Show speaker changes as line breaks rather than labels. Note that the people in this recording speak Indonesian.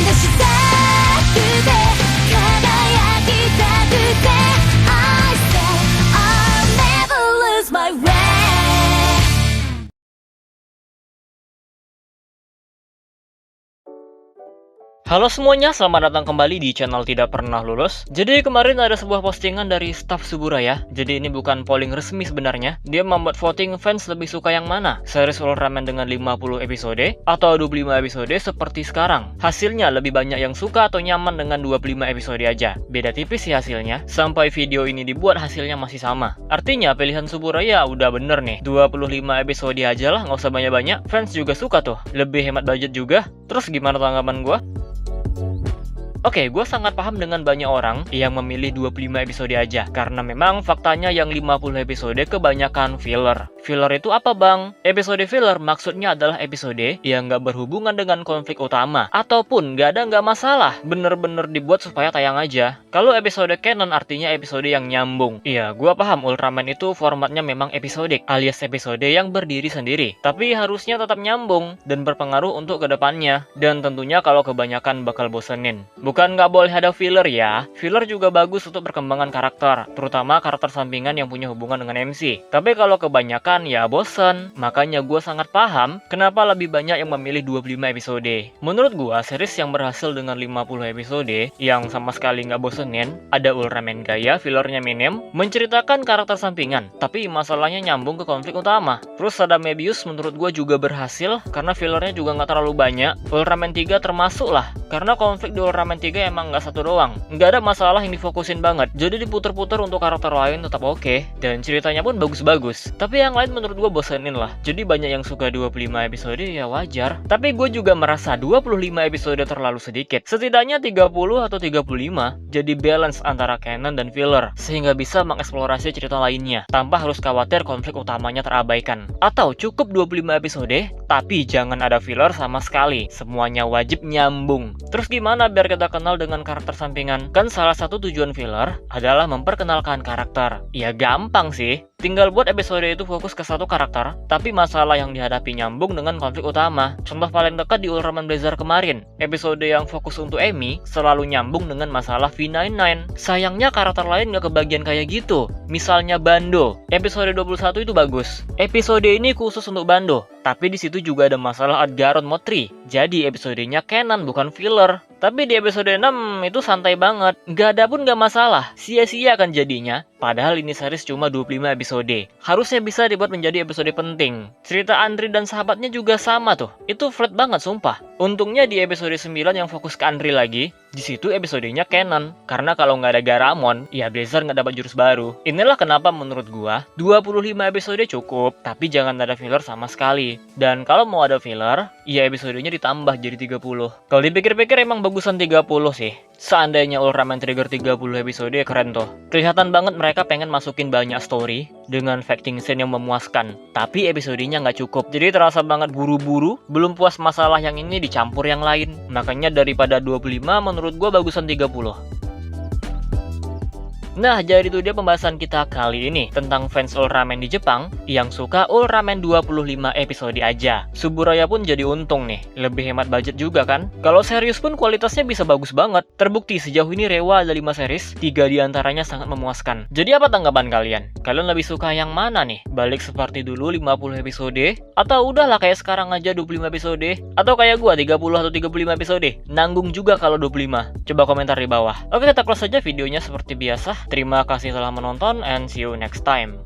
出したくて輝きたくて I say I'll never lose my way.
Halo semuanya, selamat datang kembali di channel Tidak Pernah Lulus. Jadi kemarin ada sebuah postingan dari staff Suburaya. Jadi ini bukan polling resmi sebenarnya. Dia membuat voting fans lebih suka yang mana, series Ultraman dengan 50 episode atau 25 episode seperti sekarang. Hasilnya lebih banyak yang suka atau nyaman dengan 25 episode aja. Beda tipis sih hasilnya. Sampai video ini dibuat hasilnya masih sama. Artinya pilihan Suburaya udah bener nih. 25 episode aja lah, nggak usah banyak-banyak. Fans juga suka tuh. Lebih hemat budget juga. Terus gimana tanggapan gua? Oke, gue sangat paham dengan banyak orang yang memilih 25 episode aja. Karena memang faktanya yang 50 episode kebanyakan filler. Filler itu apa bang? Episode filler maksudnya adalah episode yang nggak berhubungan dengan konflik utama. Ataupun nggak masalah. Bener-bener dibuat supaya tayang aja. Kalau episode canon artinya episode yang nyambung. Iya, gue paham Ultraman itu formatnya memang episodik, alias episode yang berdiri sendiri. Tapi harusnya tetap nyambung dan berpengaruh untuk kedepannya. Dan tentunya kalau kebanyakan bakal bosenin. Bukan nggak boleh ada filler ya. Filler juga bagus untuk perkembangan karakter, terutama karakter sampingan yang punya hubungan dengan MC. Tapi kalau kebanyakan ya bosen. Makanya gue sangat paham kenapa lebih banyak yang memilih 25 episode. Menurut gue, series yang berhasil dengan 50 episode yang sama sekali nggak bosenin, ada Ultraman Gaia, fillernya minim, menceritakan karakter sampingan, tapi masalahnya nyambung ke konflik utama. Terus ada Mebius menurut gue juga berhasil karena fillernya juga nggak terlalu banyak. Ultraman 3 termasuk lah, karena konflik di Ultraman 3 emang nggak satu doang. Nggak ada masalah yang difokusin banget. Jadi diputer-puter untuk karakter lain tetap oke. Dan ceritanya pun bagus-bagus. Tapi yang lain menurut gue bosenin lah. Jadi banyak yang suka 25 episode ya wajar. Tapi gue juga merasa 25 episode terlalu sedikit. Setidaknya 30 atau 35. Jadi balance antara canon dan filler. Sehingga bisa mengeksplorasi cerita lainnya. Tanpa harus khawatir konflik utamanya terabaikan. Atau cukup 25 episode. Tapi jangan ada filler sama sekali. Semuanya wajib nyambung. Terus gimana biar kita kenal dengan karakter sampingan? Kan salah satu tujuan filler adalah memperkenalkan karakter. Ya gampang sih. Tinggal buat episode itu fokus ke satu karakter, tapi masalah yang dihadapi nyambung dengan konflik utama. Contoh paling dekat di Ultraman Blazar kemarin. Episode yang fokus untuk Emi selalu nyambung dengan masalah V99. Sayangnya karakter lain gak kebagian kayak gitu. Misalnya Bando. Episode 21 itu bagus. Episode ini khusus untuk Bando. Tapi di situ juga ada masalah Adgaron Motri. Jadi episodenya canon bukan filler. Tapi di episode 6 itu santai banget. Gak ada pun gak masalah. Sia-sia kan jadinya. Padahal ini series cuma 25 episode. Harusnya bisa dibuat menjadi episode penting. Cerita Andri dan sahabatnya juga sama tuh. Itu flat banget sumpah. Untungnya di episode 9 yang fokus ke Andri lagi, di situ episodenya canon. Karena kalau nggak ada Garamon, ya Blazer nggak dapat jurus baru. Inilah kenapa menurut gua 25 episode cukup, tapi jangan ada filler sama sekali. Dan kalau mau ada filler, ya episodenya ditambah jadi 30. Kalau dipikir-pikir emang bagusan 30 sih. Seandainya Ultraman Trigger 30 episode keren tuh. Kelihatan banget mereka pengen masukin banyak story dengan fighting scene yang memuaskan. Tapi episodenya nggak cukup. Jadi terasa banget buru-buru, belum puas masalah yang ini dicampur yang lain. Makanya daripada 25 menurut gua bagusan 30. Nah, jadi itu dia pembahasan kita kali ini tentang fans Ultraman di Jepang yang suka Ultraman 25 episode aja. Suburaya pun jadi untung nih, lebih hemat budget juga kan? Kalau serius pun kualitasnya bisa bagus banget. Terbukti sejauh ini Rewa ada 5 series, 3 diantaranya sangat memuaskan. Jadi apa tanggapan kalian? Kalian lebih suka yang mana nih? Balik seperti dulu 50 episode? Atau udahlah kayak sekarang aja 25 episode? Atau kayak gua 30 atau 35 episode? Nanggung juga kalau 25. Coba komentar di bawah. Oke, kita close saja videonya seperti biasa. Terima kasih telah menonton and see you next time.